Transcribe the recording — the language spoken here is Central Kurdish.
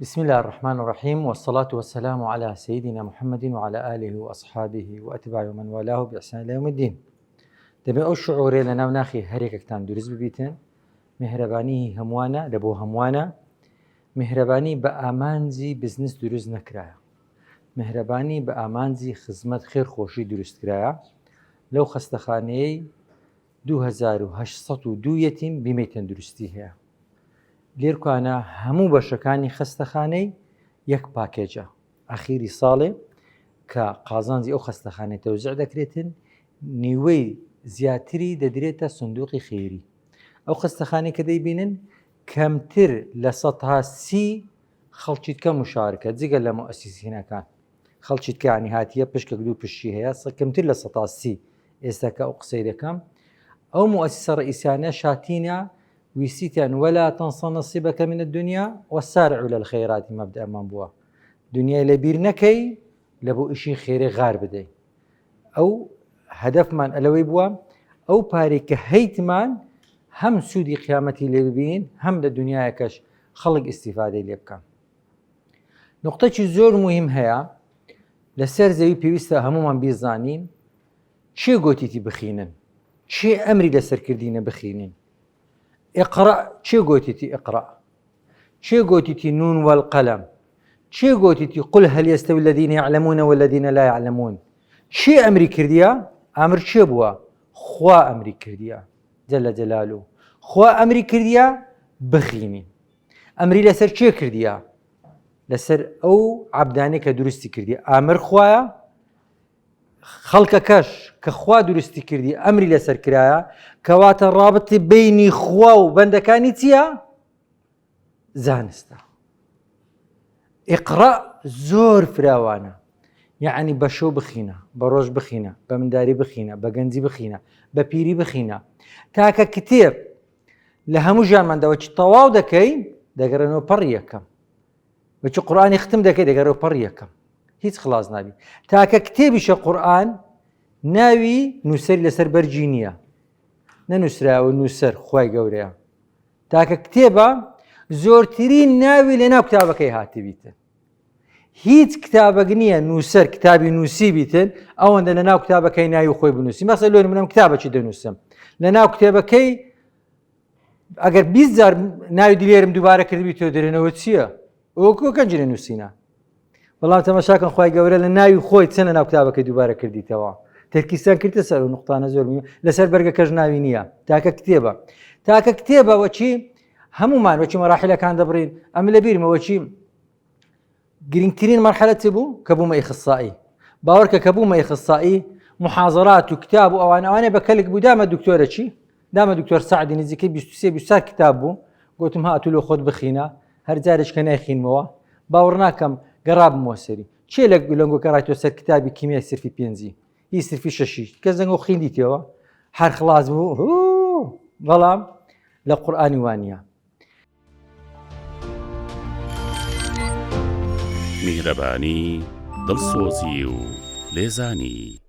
بسم الله الرحمن الرحيم، والصلاة والسلام على سيدنا محمد وعلى آله وأصحابه وأتباعه ومن والاه بإحسان إلى يوم الدين. دەبێ ئەو شعورێ لە ناو ناخی هەرێکێکتان دروست ببیتن. میهرەبانی هەمووانە لە بۆ هەمووانە. میهرەبانی بە ئامانجی بزنس دروست نەکرایە. میهرەبانی بە ئامانجی خزمەت خێرخۆشی دروست کرایە. لەو خەستەخانەیەی 2802 یەتیم بیمەی تەندروستی هەیە. لێرکوانە هەموو بەشەکانی خەستەخانەی یەک پاکێجە. ئاخیری ساڵێ کە قازانجی ئەو خەستەخانەی تەوزیع دەکرێتن، نیوەی زیاتری دەدرێتە سندوقی خێری. ئەو خەستەخانەی کە دەیبینن کەمتر لە 130 خەڵکیتکە مشارکە جگە لە مؤسسینەکان. خەڵکیتکانی هاتیە پشکە دوو پشتی هەیە کەمتر لە 130. ئێستاکە ئەو قسەی دەکەم ئەو مؤسسە ڕئیسانە شاتینە ویسیتیان ولا تنسى نصيبك من الدنيا وسارعوا للخيرات مبدأ من بووە. دنیای لە بیر نەکەی لە بۆ ئیشی خێرێ غار بدەی. ئەو هەدەفمان ئەلەوەی بووە ئەو پارێک کە هەیتمان هەم سوودی قیامەتی لێ ببین، هەم لە دنیایەکەش خەڵک ئیسیفادەی لێ بکەن. نقطەی زۆر مهم هەیە لەسەر زەوی پێویستە هەمومان بیزانین چێ گۆتیتی بخینن، چێ ئەمری لەسەرکردینە بخینین. اقرأ چێ گۆتیتی اقرأ، چێ گۆتیتی نون والقلم، چێ گۆتیتی قل هل يستوي الذين يعلمون والذين لا يعلمون. چێ ئەمری کردیە؟ ئامر چێ بووە؟ خوا ئەمری کردیە جەلە جەلالو. خوا ئەمری کردیە بخینین. ئەمری لەسەر چێ کردیە؟ لەسەر ئەو عەبدانەی کە دروستی کردی. ئامر خوایە، خەڵکەکەش کە خوا دروستی کردی ئەمری لەسەر کرایە، کەواتە ڕابطی بینی خوا و بەندەکانی چییە؟ زانستە. ئیقرأ زۆر فراوانە، یعنی بە شەو بخینە، بە ڕۆژ بخینە، بە منداری بخینە، بە گەنجی بخینە، بە پیری بخینە، تاکە کتێب لە هەموو ژیانماندەوە چی تەواو دەکەی دەگەڕێنەوە پەڕ یەکەم، بەچی قورئانی ختم دەکەی دەگەڕێەوە پەڕ یەکەم، هیچ خلاص نابی. تاکە کتێبیشە قورئان ناوی نووسەری لەسەر بەرجی نییە، نەنووسراوە نووسەر خوای گەورەیە. تاکە کتێبە زۆرترین ناوی لە ناو کتابەکەی هاتی بیتن. هیچ کتابەک نییە نووسەر کتابی نووسی بیتن ئەوەندە لە ناو کتابەکەی ناوی خۆی بنووسی. مەسەڵەن لۆ منم کتابەکی دەنووسم، لە ناو کتێبەکەی ئەگەر 20,000 ناوی دلێرم دووبارە کردبیتەوە دەرێنەوە چییە؟ ئەوە کەنجێ نووسینە. بەڵام تەماشاکەن خوای گەورە لە ناوی خۆی چەند لە ناو کتابەکەی دووبارە کردیتەوە. تەرکیستان کردە سەر و نقطانە زۆر لەسەر بەرگەکەش ناوی نییە. تاکە کتێبە. تاکە کتێبە وەچی هەمومان وەچی مەراحیلەکان دەبڕین. ئەم لە بیرمە وەچی گرنگترین مەرحەلە چ بوو؟ کە بوومە ئیخسائی. باوەڕکە کە بوومە ئیخسائی محاضرات و کتاب و ئەوانە بە کەلک بوو. دامە دکتۆرە چی؟ دامە دکتۆر سەعدی نزیکەی 23 کتاب بوو. گوتم هاتوو لە خۆت بخینە، هەر جارێک کە نایخینمەوە باوەڕ ناکەم گەڕابمەوە سەری. چێ لە لەنگۆکە ڕایتۆ سەر کتابی کیمیای سرفی 5 هی سرفی 6 کەس دەنگۆ خوێندیتەوە هەر خلاص بوو. بەڵام لە قورئانی وانە. میهرەبانی دڵسۆزی و لێزانی